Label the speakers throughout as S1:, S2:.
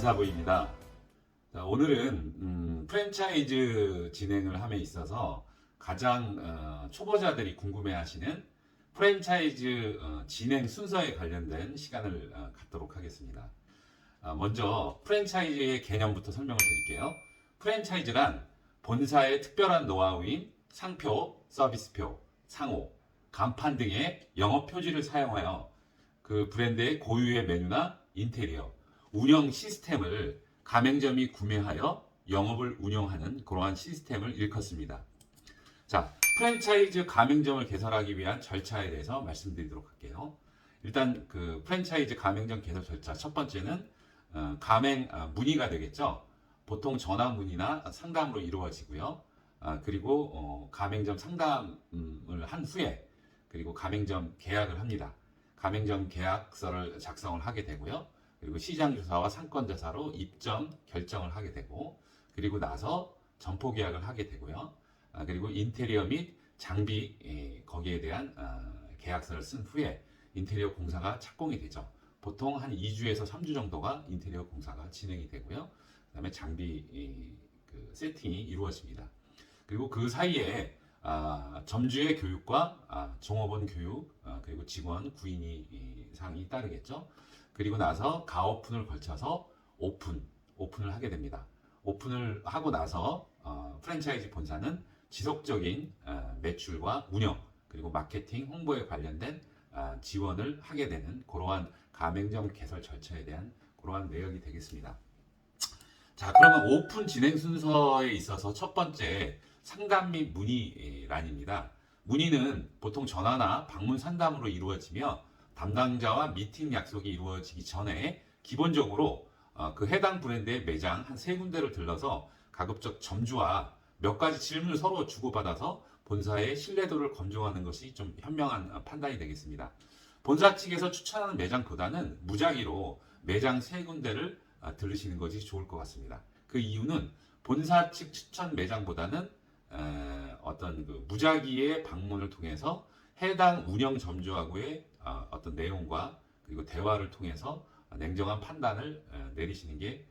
S1: 이사부입니다. 자, 오늘은 프랜차이즈 진행을 함에 있어서 가장 초보자들이 궁금해하시는 프랜차이즈 진행 순서에 관련된 시간을 갖도록 하겠습니다. 먼저 프랜차이즈의 개념부터 설명을 드릴게요. 프랜차이즈란 본사의 특별한 노하우인 상표, 서비스표, 상호, 간판 등의 영업 표지를 사용하여 그 브랜드의 고유의 메뉴나 인테리어, 운영 시스템을 가맹점이 구매하여 영업을 운영하는 그러한 시스템을 일컫습니다. 자, 프랜차이즈 가맹점을 개설하기 위한 절차에 대해서 말씀드리도록 할게요. 일단 그 프랜차이즈 가맹점 개설 절차 첫 번째는 가맹 문의가 되겠죠. 보통 전화 문의나 상담으로 이루어지고요. 그리고 가맹점 상담을 한 후에 그리고 가맹점 계약을 합니다. 가맹점 계약서를 작성을 하게 되고요. 그리고 시장조사와 상권조사로 입점, 결정을 하게 되고 그리고 나서 점포 계약을 하게 되고요. 그리고 인테리어 및 장비 거기에 대한 계약서를 쓴 후에 인테리어 공사가 착공이 되죠. 보통 한 2주에서 3주 정도가 인테리어 공사가 진행이 되고요. 그 다음에 장비 그 세팅이 이루어집니다. 그리고 그 사이에 점주의 교육과 종업원 교육 그리고 직원 구인이 상이 따르겠죠. 그리고 나서 가오픈을 걸쳐서 오픈을 하게 됩니다. 오픈을 하고 나서 프랜차이즈 본사는 지속적인 매출과 운영 그리고 마케팅, 홍보에 관련된 지원을 하게 되는 그러한 가맹점 개설 절차에 대한 그러한 내역이 되겠습니다. 자, 그러면 오픈 진행 순서에 있어서 첫 번째 상담 및 문의란입니다. 문의는 보통 전화나 방문 상담으로 이루어지며 담당자와 미팅 약속이 이루어지기 전에 기본적으로 그 해당 브랜드의 매장 한 3군데를 들러서 가급적 점주와 몇 가지 질문을 서로 주고받아서 본사의 신뢰도를 검증하는 것이 좀 현명한 판단이 되겠습니다. 본사 측에서 추천하는 매장보다는 무작위로 매장 3군데를 들르시는 것이 좋을 것 같습니다. 그 이유는 본사 측 추천 매장보다는 어떤 그 무작위의 방문을 통해서 해당 운영 점주하고의 어떤 내용과 그리고 대화를 통해서 냉정한 판단을 내리시는 게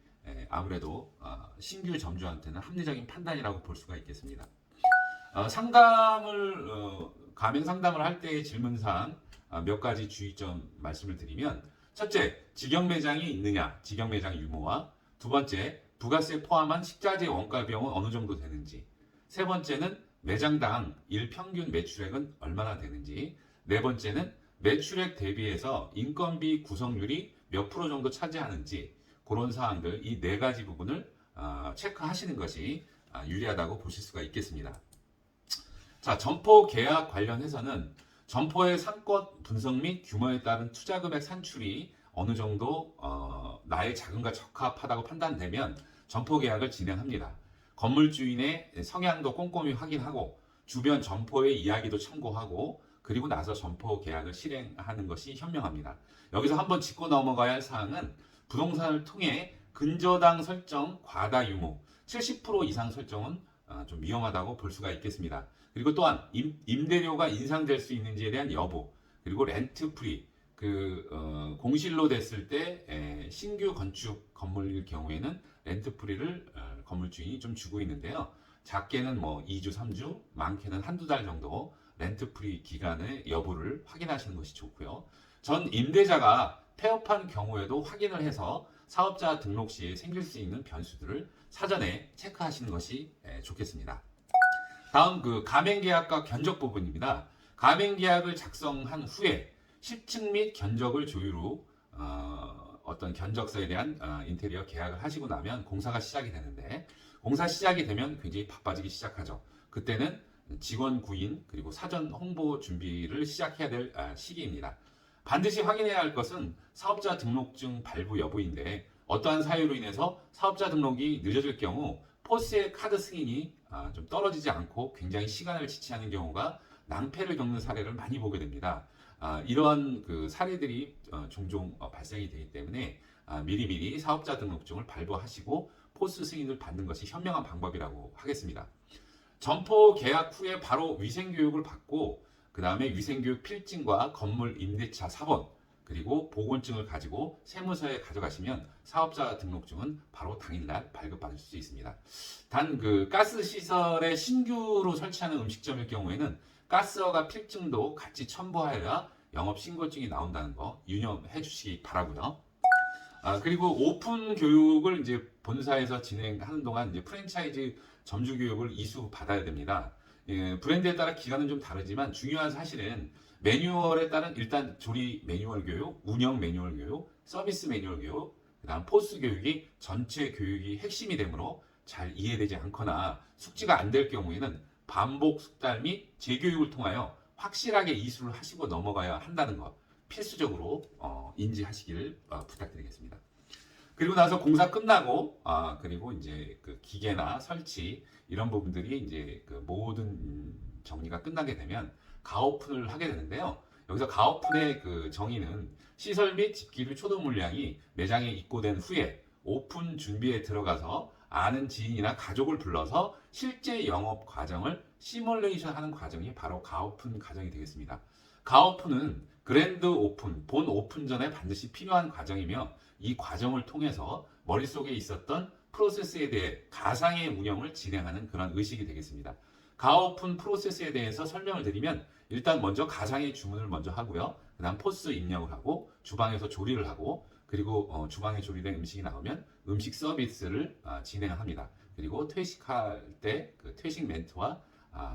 S1: 아무래도 신규 점주한테는 합리적인 판단이라고 볼 수가 있겠습니다. 가맹 상담을 할 때의 질문사항 몇 가지 주의점 말씀을 드리면 첫째, 직영 매장이 있느냐, 직영 매장 유무와 두 번째, 부가세 포함한 식자재 원가 비용은 어느 정도 되는지 세 번째는 매장당 일평균 매출액은 얼마나 되는지 네 번째는 매출액 대비해서 인건비 구성률이 몇 프로 정도 차지하는지 그런 사항들 이 네 가지 부분을 체크하시는 것이 유리하다고 보실 수가 있겠습니다. 자, 점포 계약 관련해서는 점포의 상권 분석 및 규모에 따른 투자 금액 산출이 어느 정도 나의 자금과 적합하다고 판단되면 점포 계약을 진행합니다. 건물 주인의 성향도 꼼꼼히 확인하고 주변 점포의 이야기도 참고하고 그리고 나서 점포 계약을 실행하는 것이 현명합니다. 여기서 한번 짚고 넘어가야 할 사항은 부동산을 통해 근저당 설정, 과다 유무, 70% 이상 설정은 좀 위험하다고 볼 수가 있겠습니다. 그리고 또한 임대료가 인상될 수 있는지에 대한 여부, 그리고 렌트 프리, 공실로 됐을 때 신규 건축 건물일 경우에는 렌트 프리를 건물 주인이 좀 주고 있는데요. 작게는 뭐 2주, 3주, 많게는 한두 달 정도 렌트 프리 기간의 여부를 확인하시는 것이 좋고요. 전 임대자가 폐업한 경우에도 확인을 해서 사업자 등록 시에 생길 수 있는 변수들을 사전에 체크하시는 것이 좋겠습니다. 다음 가맹계약과 견적 부분입니다. 가맹계약을 작성한 후에 10층 및 견적을 조율 후 어떤 견적서에 대한 인테리어 계약을 하시고 나면 공사가 시작이 되는데 공사 시작이 되면 굉장히 바빠지기 시작하죠. 그때는 직원 구인 그리고 사전 홍보 준비를 시작해야 될 시기입니다. 반드시 확인해야 할 것은 사업자 등록증 발부 여부인데 어떠한 사유로 인해서 사업자 등록이 늦어질 경우 포스의 카드 승인이 좀 떨어지지 않고 굉장히 시간을 지체하는 경우가 낭패를 겪는 사례를 많이 보게 됩니다. 이러한 사례들이 종종 발생이 되기 때문에 미리미리 사업자 등록증을 발부하시고 포스 승인을 받는 것이 현명한 방법이라고 하겠습니다. 점포 계약 후에 바로 위생교육을 받고 그 다음에 위생교육 필증과 건물 임대차 사본 그리고 보건증을 가지고 세무서에 가져가시면 사업자 등록증은 바로 당일날 발급받을 수 있습니다. 단 그 가스 시설에 신규로 설치하는 음식점일 경우에는 가스허가 필증도 같이 첨부하여야 영업 신고증이 나온다는 거 유념해 주시기 바라고요. 그리고 오픈 교육을 이제 본사에서 진행하는 동안 이제 프랜차이즈 점주 교육을 이수 받아야 됩니다. 예, 브랜드에 따라 기간은 좀 다르지만 중요한 사실은 매뉴얼에 따른 일단 조리 매뉴얼 교육, 운영 매뉴얼 교육, 서비스 매뉴얼 교육, 그다음 포스 교육이 전체 교육이 핵심이 되므로 잘 이해되지 않거나 숙지가 안 될 경우에는 반복 숙달 및 재교육을 통하여 확실하게 이수를 하시고 넘어가야 한다는 것 필수적으로 인지하시길 부탁드리겠습니다. 그리고 나서 공사 끝나고 그리고 이제 그 기계나 설치 이런 부분들이 이제 그 모든 정리가 끝나게 되면 가오픈을 하게 되는데요. 여기서 가오픈의 그 정의는 시설 및 집기류 초도 물량이 매장에 입고된 후에 오픈 준비에 들어가서 아는 지인이나 가족을 불러서 실제 영업 과정을 시뮬레이션 하는 과정이 바로 가오픈 과정이 되겠습니다. 가오픈은 그랜드 오픈, 본 오픈 전에 반드시 필요한 과정이며 이 과정을 통해서 머릿속에 있었던 프로세스에 대해 가상의 운영을 진행하는 그런 의식이 되겠습니다. 가오픈 프로세스에 대해서 설명을 드리면 일단 먼저 가상의 주문을 먼저 하고요. 그 다음 포스 입력을 하고 주방에서 조리를 하고 그리고 주방에 조리된 음식이 나오면 음식 서비스를 진행합니다. 그리고 퇴식할 때 그 퇴식 멘트와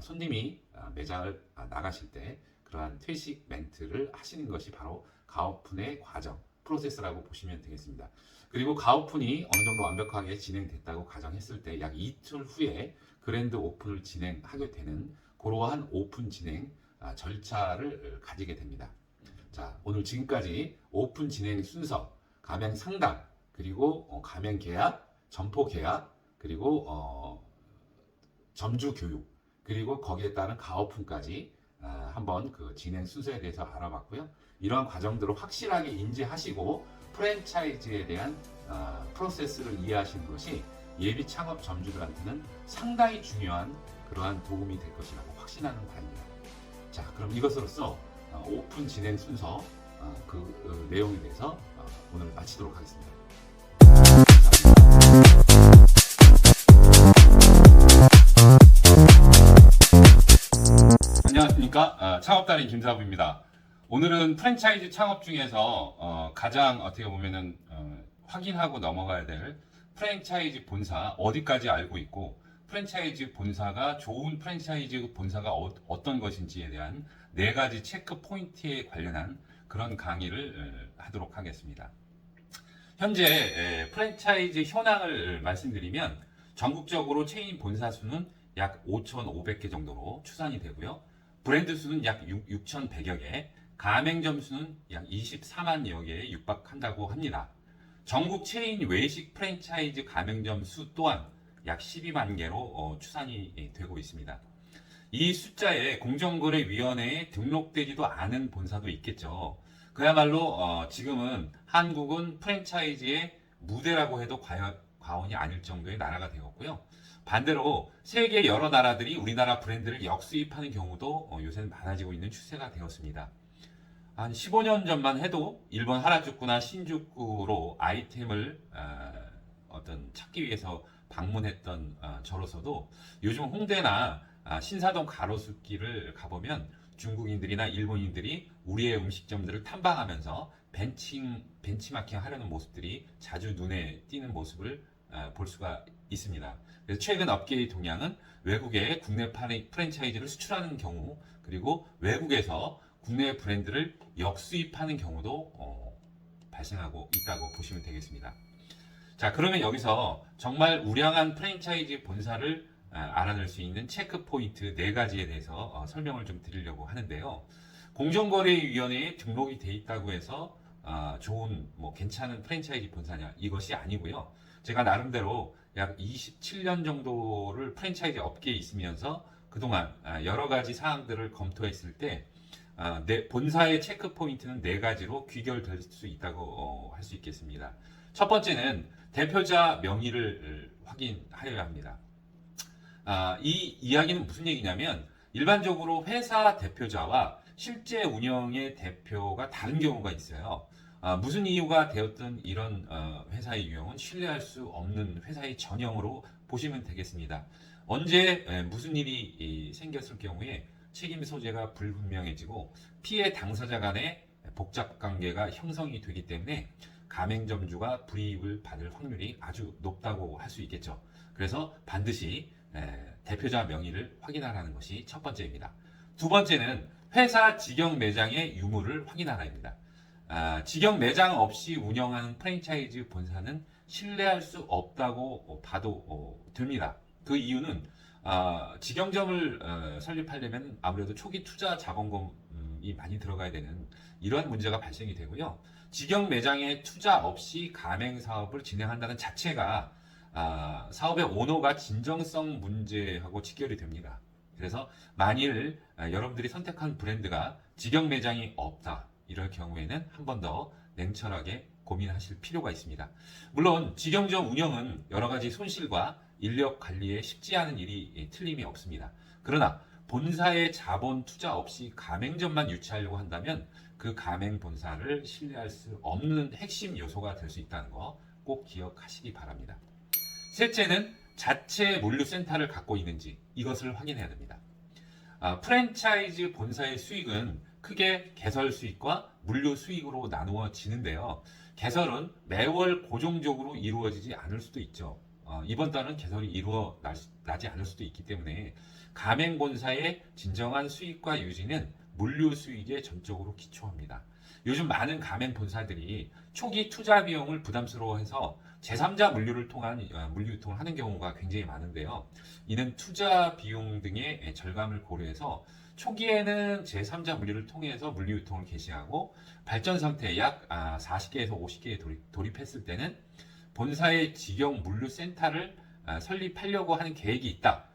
S1: 손님이 매장을 나가실 때 그러한 퇴식 멘트를 하시는 것이 바로 가오픈의 과정, 프로세스라고 보시면 되겠습니다. 그리고 가오픈이 어느 정도 완벽하게 진행됐다고 가정했을 때 약 이틀 후에 그랜드 오픈을 진행하게 되는 그러한 오픈 진행 절차를 가지게 됩니다. 자, 오늘 지금까지 오픈 진행 순서, 가맹 상담, 그리고 가맹 계약, 점포 계약, 그리고 점주 교육, 그리고 거기에 따른 가오픈까지 한번 그 진행 순서에 대해서 알아봤고요. 이러한 과정들을 확실하게 인지하시고 프랜차이즈에 대한 프로세스를 이해하시는 것이 예비 창업 점주들한테는 상당히 중요한 그러한 도움이 될 것이라고 확신하는 바입니다. 자, 그럼 이것으로써 오픈 진행 순서 그 내용에 대해서 오늘 마치도록 하겠습니다. 안녕하십니까. 창업달인 김사부입니다. 오늘은 프랜차이즈 창업 중에서 가장 어떻게 보면은 확인하고 넘어가야 될 프랜차이즈 본사 어디까지 알고 있고 프랜차이즈 본사가 좋은 프랜차이즈 본사가 어떤 것인지에 대한 4가지 체크 포인트에 관련한 그런 강의를 하도록 하겠습니다. 현재 프랜차이즈 현황을 말씀드리면 전국적으로 체인 본사 수는 약 5,500개 정도로 추산이 되고요. 브랜드 수는 약 6,100여 개, 가맹점 수는 약 24만여 개에 육박한다고 합니다. 전국 체인 외식 프랜차이즈 가맹점 수 또한 약 12만 개로 추산이 되고 있습니다. 이 숫자에 공정거래위원회에 등록되지도 않은 본사도 있겠죠. 그야말로 지금은 한국은 프랜차이즈의 무대라고 해도 과언이 아닐 정도의 나라가 되었고요. 반대로 세계 여러 나라들이 우리나라 브랜드를 역수입하는 경우도 요새는 많아지고 있는 추세가 되었습니다. 한 15년 전만 해도 일본 하라주쿠나 신주쿠로 아이템을 찾기 위해서 방문했던 저로서도 요즘 홍대나 신사동 가로수길을 가보면 중국인들이나 일본인들이 우리의 음식점들을 탐방하면서 벤치마킹 하려는 모습들이 자주 눈에 띄는 모습을 볼 수가 있습니다. 그래서 최근 업계의 동향은 외국에 국내 프랜차이즈를 수출하는 경우 그리고 외국에서 국내 브랜드를 역수입하는 경우도 발생하고 있다고 보시면 되겠습니다. 자, 그러면 여기서 정말 우량한 프랜차이즈 본사를 알아낼 수 있는 체크 포인트 4가지에 대해서 설명을 좀 드리려고 하는데요. 공정거래위원회에 등록이 돼 있다고 해서 좋은 괜찮은 프랜차이즈 본사냐 이것이 아니고요. 제가 나름대로 약 27년 정도를 프랜차이즈 업계에 있으면서 그동안 여러 가지 사항들을 검토했을 때 본사의 체크 포인트는 4가지로 귀결될 수 있다고 할 수 있겠습니다. 첫 번째는 대표자 명의를 확인하여야 합니다. 이 이야기는 무슨 얘기냐면 일반적으로 회사 대표자와 실제 운영의 대표가 다른 경우가 있어요. 무슨 이유가 되었든 이런 회사의 유형은 신뢰할 수 없는 회사의 전형으로 보시면 되겠습니다. 언제 무슨 일이 생겼을 경우에 책임 소재가 불분명해지고 피해 당사자 간의 복잡 관계가 형성이 되기 때문에 가맹점주가 불이익을 받을 확률이 아주 높다고 할 수 있겠죠. 그래서 반드시 대표자 명의를 확인하라는 것이 첫 번째입니다. 두 번째는 회사 직영 매장의 유무를 확인하라입니다. 직영 매장 없이 운영하는 프랜차이즈 본사는 신뢰할 수 없다고 봐도 됩니다. 그 이유는 직영점을 설립하려면 아무래도 초기 투자 자본금이 많이 들어가야 되는 이러한 문제가 발생이 되고요. 직영 매장에 투자 없이 가맹 사업을 진행한다는 자체가 사업의 오너가 진정성 문제하고 직결이 됩니다. 그래서 만일 여러분들이 선택한 브랜드가 직영 매장이 없다 이럴 경우에는 한 번 더 냉철하게 고민하실 필요가 있습니다. 물론 직영점 운영은 여러 가지 손실과 인력 관리에 쉽지 않은 일이 틀림이 없습니다. 그러나 본사의 자본 투자 없이 가맹점만 유치하려고 한다면 그 가맹 본사를 신뢰할 수 없는 핵심 요소가 될 수 있다는 거 꼭 기억하시기 바랍니다. 셋째는 자체 물류센터를 갖고 있는지 이것을 확인해야 됩니다. 프랜차이즈 본사의 수익은 크게 개설 수익과 물류 수익으로 나누어지는데요. 개설은 매월 고정적으로 이루어지지 않을 수도 있죠. 이번 달은 개설이 이루어나지 않을 수도 있기 때문에 가맹 본사의 진정한 수익과 유지는 물류 수익에 전적으로 기초합니다. 요즘 많은 가맹 본사들이 초기 투자 비용을 부담스러워해서 제3자 물류를 통한 물류 유통을 하는 경우가 굉장히 많은데요. 이는 투자 비용 등의 절감을 고려해서 초기에는 제3자 물류를 통해서 물류 유통을 개시하고 발전 상태에 약 40개에서 50개에 돌입했을 때는 본사의 직영 물류 센터를 설립하려고 하는 계획이 있다.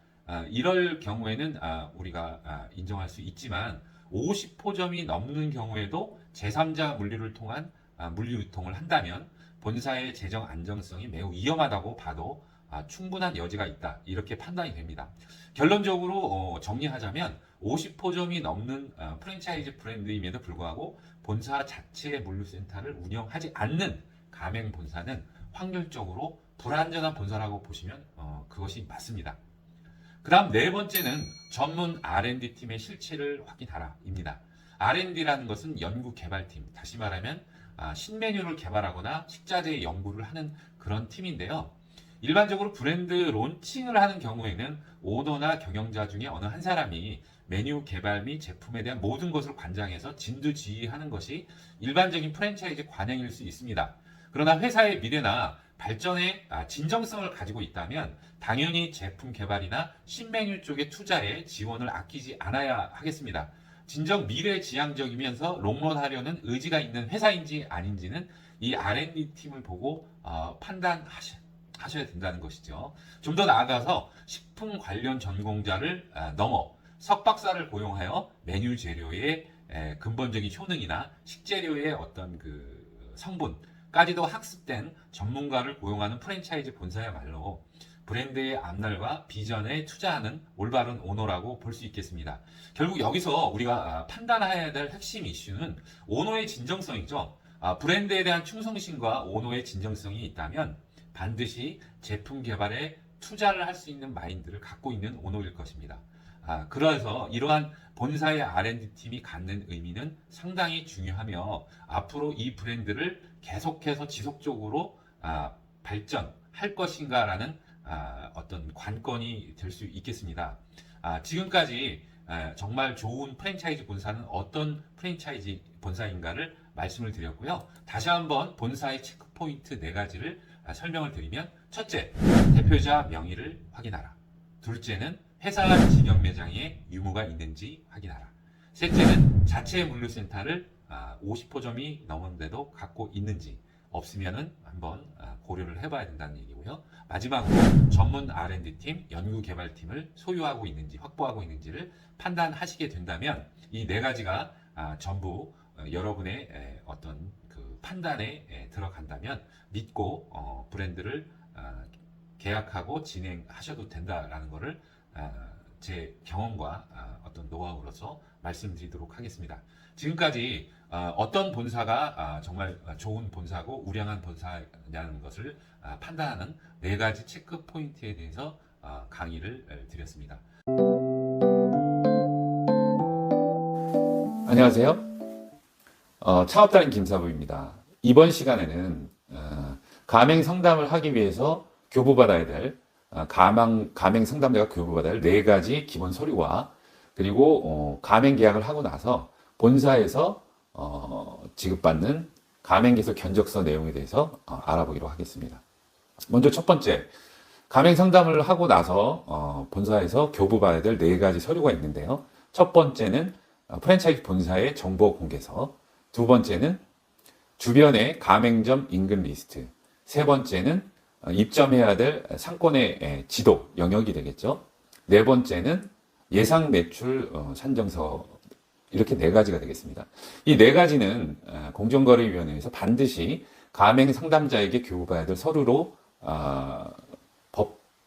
S1: 이럴 경우에는 우리가 인정할 수 있지만 50호점이 넘는 경우에도 제3자 물류를 통한 물류 유통을 한다면 본사의 재정 안정성이 매우 위험하다고 봐도 충분한 여지가 있다. 이렇게 판단이 됩니다. 결론적으로 정리하자면 50호점이 넘는 프랜차이즈 브랜드임에도 불구하고 본사 자체의 물류센터를 운영하지 않는 가맹 본사는 확률적으로 불안전한 본사라고 보시면 그것이 맞습니다. 그 다음 네 번째는 전문 R&D 팀의 실체를 확인하라입니다. R&D라는 것은 연구 개발팀, 다시 말하면 신메뉴를 개발하거나 식자재 연구를 하는 그런 팀인데요. 일반적으로 브랜드 론칭을 하는 경우에는 오너나 경영자 중에 어느 한 사람이 메뉴 개발 및 제품에 대한 모든 것을 관장해서 진두지휘하는 것이 일반적인 프랜차이즈 관행일 수 있습니다. 그러나 회사의 미래나 발전에 진정성을 가지고 있다면 당연히 제품 개발이나 신메뉴 쪽의 투자에 지원을 아끼지 않아야 하겠습니다. 진정 미래지향적이면서 롱런하려는 의지가 있는 회사인지 아닌지는 이 R&D 팀을 보고 판단하셔야 된다는 것이죠. 좀 더 나아가서 식품 관련 전공자를 넘어 석박사를 고용하여 메뉴 재료의 근본적인 효능이나 식재료의 어떤 그 성분까지도 학습된 전문가를 고용하는 프랜차이즈 본사야말로 브랜드의 앞날과 비전에 투자하는 올바른 오너라고 볼 수 있겠습니다. 결국 여기서 우리가 판단해야 될 핵심 이슈는 오너의 진정성이죠. 브랜드에 대한 충성심과 오너의 진정성이 있다면 반드시 제품 개발에 투자를 할 수 있는 마인드를 갖고 있는 오너일 것입니다. 그래서 이러한 본사의 R&D 팀이 갖는 의미는 상당히 중요하며 앞으로 이 브랜드를 계속해서 지속적으로 발전할 것인가라는 어떤 관건이 될 수 있겠습니다. 지금까지 정말 좋은 프랜차이즈 본사는 어떤 프랜차이즈 본사인가를 말씀을 드렸고요. 다시 한번 본사의 체크포인트 4가지를 설명을 드리면 첫째, 대표자 명의를 확인하라. 둘째는 회사 직영 매장에 유무가 있는지 확인하라. 셋째는 자체 물류센터를 50호점이 넘었는데도 갖고 있는지 없으면은 한번 고려를 해봐야 된다는 얘기고요. 마지막으로 전문 R&D 팀, 연구개발팀을 소유하고 있는지 확보하고 있는지를 판단하시게 된다면 이 4가지가 전부 여러분의 어떤 그 판단에 들어간다면 믿고 브랜드를 계약하고 진행하셔도 된다라는 것을 제 경험과 어떤 노하우로서 말씀드리도록 하겠습니다. 지금까지 어떤 본사가 정말 좋은 본사고 우량한 본사냐는 것을 판단하는 4가지 체크 포인트에 대해서 강의를 드렸습니다. 안녕하세요. 창업달인 김사부입니다. 이번 시간에는 가맹 상담을 하기 위해서 교부받아야 될 가맹 상담자가 교부받아야 할 4가지 기본 서류와 그리고 가맹 계약을 하고 나서 본사에서 지급받는 가맹개설 견적서 내용에 대해서 알아보기로 하겠습니다. 먼저 첫 번째, 가맹 상담을 하고 나서 본사에서 교부받아야 될 4가지 서류가 있는데요. 첫 번째는 프랜차이즈 본사의 정보 공개서, 두 번째는 주변의 가맹점 인근 리스트, 세 번째는 입점해야 될 상권의 지도, 영역이 되겠죠. 네 번째는 예상 매출 산정서, 이렇게 4가지가 되겠습니다. 이 4가지는 공정거래위원회에서 반드시 가맹 상담자에게 교부받아야 될 서류로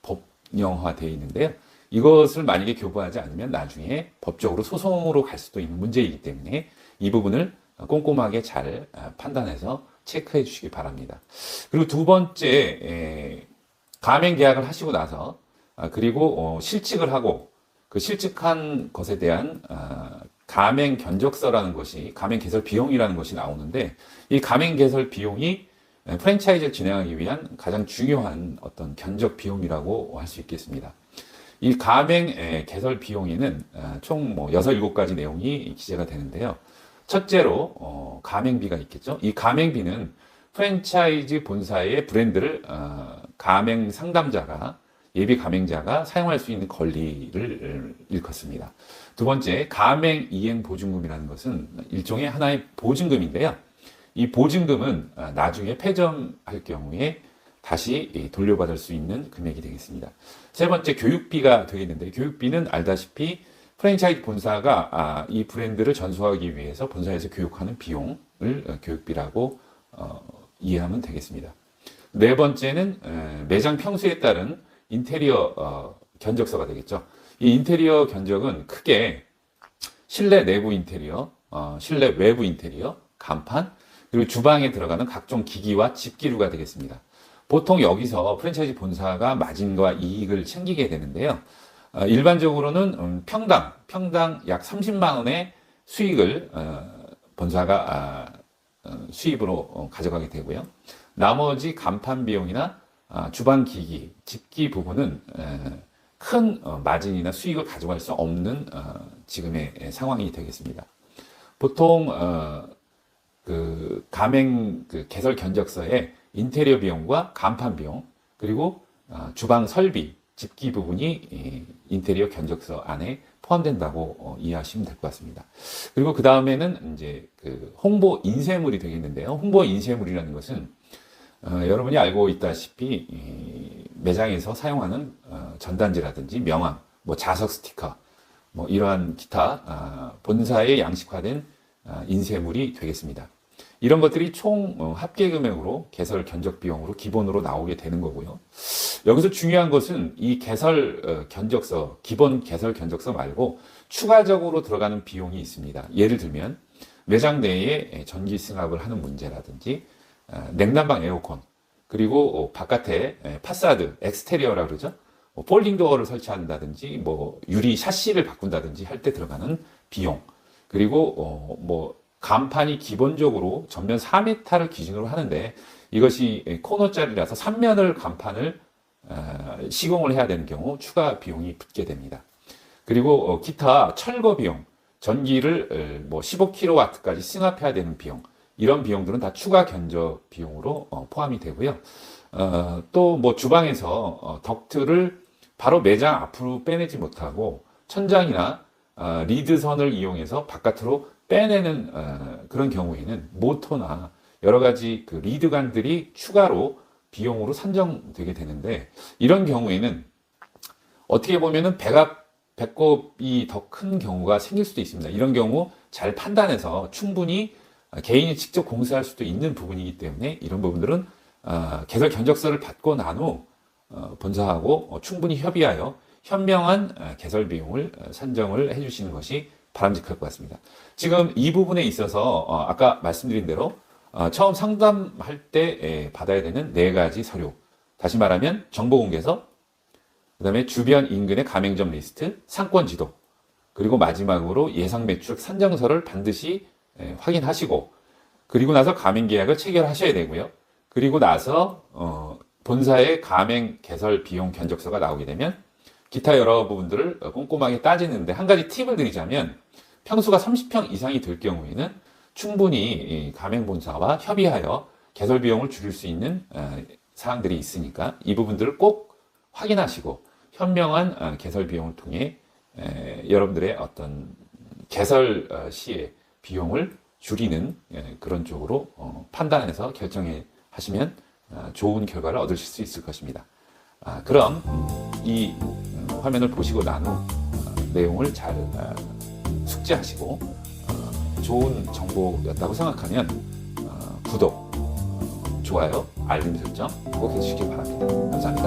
S1: 법령화되어 있는데요. 이것을 만약에 교부하지 않으면 나중에 법적으로 소송으로 갈 수도 있는 문제이기 때문에 이 부분을 꼼꼼하게 잘 판단해서 체크해 주시기 바랍니다. 그리고 두 번째, 가맹 계약을 하시고 나서 그리고 실측을 하고 그 실측한 것에 대한 가맹 견적서라는 것이, 가맹 개설 비용이라는 것이 나오는데, 이 가맹 개설 비용이 프랜차이즈를 진행하기 위한 가장 중요한 어떤 견적 비용이라고 할 수 있겠습니다. 이 가맹 개설 비용에는 총 6, 7가지 내용이 기재가 되는데요. 첫째로 가맹비가 있겠죠. 이 가맹비는 프랜차이즈 본사의 브랜드를 가맹 상담자가, 예비 가맹자가 사용할 수 있는 권리를 일컫습니다. 두 번째, 가맹 이행 보증금이라는 것은 일종의 하나의 보증금인데요. 이 보증금은 나중에 폐점할 경우에 다시 돌려받을 수 있는 금액이 되겠습니다. 세 번째, 교육비가 되겠는데, 교육비는 알다시피 프랜차이즈 본사가 이 브랜드를 전수하기 위해서 본사에서 교육하는 비용을 교육비라고 이해하면 되겠습니다. 네 번째는 매장 평수에 따른 인테리어 견적서가 되겠죠. 이 인테리어 견적은 크게 실내 내부 인테리어, 실내 외부 인테리어, 간판, 그리고 주방에 들어가는 각종 기기와 집기류가 되겠습니다. 보통 여기서 프랜차이즈 본사가 마진과 이익을 챙기게 되는데요. 일반적으로는 평당 약 30만 원의 수익을 본사가 수입으로 가져가게 되고요. 나머지 간판 비용이나 주방 기기, 집기 부분은 큰 마진이나 수익을 가져갈 수 없는 지금의 상황이 되겠습니다. 보통 그 가맹 개설 견적서에 인테리어 비용과 간판 비용, 그리고 주방 설비, 집기 부분이 인테리어 견적서 안에 포함된다고 이해하시면 될 것 같습니다. 그리고 그 다음에는 이제 그 홍보 인쇄물이 되겠는데요. 홍보 인쇄물이라는 것은 여러분이 알고 있다시피 매장에서 사용하는 전단지라든지 명함, 자석 스티커, 이러한 기타 본사에 양식화된 인쇄물이 되겠습니다. 이런 것들이 총 합계 금액으로 개설 견적 비용으로 기본으로 나오게 되는 거고요. 여기서 중요한 것은 이 개설 견적서, 기본 개설 견적서 말고 추가적으로 들어가는 비용이 있습니다. 예를 들면 매장 내에 전기 승합을 하는 문제라든지 냉난방 에어컨, 그리고 바깥에 파사드, 엑스테리어라 그러죠. 폴딩도어를 설치한다든지 유리 샤시를 바꾼다든지 할 때 들어가는 비용, 그리고 간판이 기본적으로 전면 4m를 기준으로 하는데 이것이 코너짜리라서 3면을 간판을 시공을 해야 되는 경우 추가 비용이 붙게 됩니다. 그리고 기타 철거 비용, 전기를 15kW까지 승합해야 되는 비용, 이런 비용들은 다 추가 견적 비용으로 포함이 되고요. 또 주방에서 덕트를 바로 매장 앞으로 빼내지 못하고 천장이나 리드선을 이용해서 바깥으로 빼내는 그런 경우에는 모터나 여러 가지 그 리드관들이 추가로 비용으로 산정되게 되는데, 이런 경우에는 어떻게 보면은 배꼽이 더 큰 경우가 생길 수도 있습니다. 이런 경우 잘 판단해서 충분히 개인이 직접 공사할 수도 있는 부분이기 때문에 이런 부분들은 개설 견적서를 받고 난 후 본사하고 충분히 협의하여 현명한 개설 비용을 산정을 해주시는 것이
S2: 바람직할 것 같습니다. 지금 이 부분에 있어서 아까 말씀드린 대로 처음 상담할 때 받아야 되는 4가지 서류, 다시 말하면 정보공개서, 그 다음에 주변 인근의 가맹점 리스트, 상권 지도, 그리고 마지막으로 예상 매출 산정서를 반드시 확인하시고, 그리고 나서 가맹 계약을 체결하셔야 되고요. 그리고 나서 본사의 가맹 개설 비용 견적서가 나오게 되면 기타 여러 부분들을 꼼꼼하게 따지는데, 한 가지 팁을 드리자면 평수가 30평 이상이 될 경우에는 충분히 이 가맹본사와 협의하여 개설 비용을 줄일 수 있는 사항들이 있으니까 이 부분들을 꼭 확인하시고 현명한 개설 비용을 통해 여러분들의 어떤 개설 시의 비용을 줄이는 그런 쪽으로 판단해서 결정해 하시면 좋은 결과를 얻으실 수 있을 것입니다. 그럼 이 화면을 보시고 난 후 내용을 잘 숙지하시고 좋은 정보였다고 생각하면 구독, 좋아요, 알림 설정 꼭 해주시기 바랍니다. 감사합니다.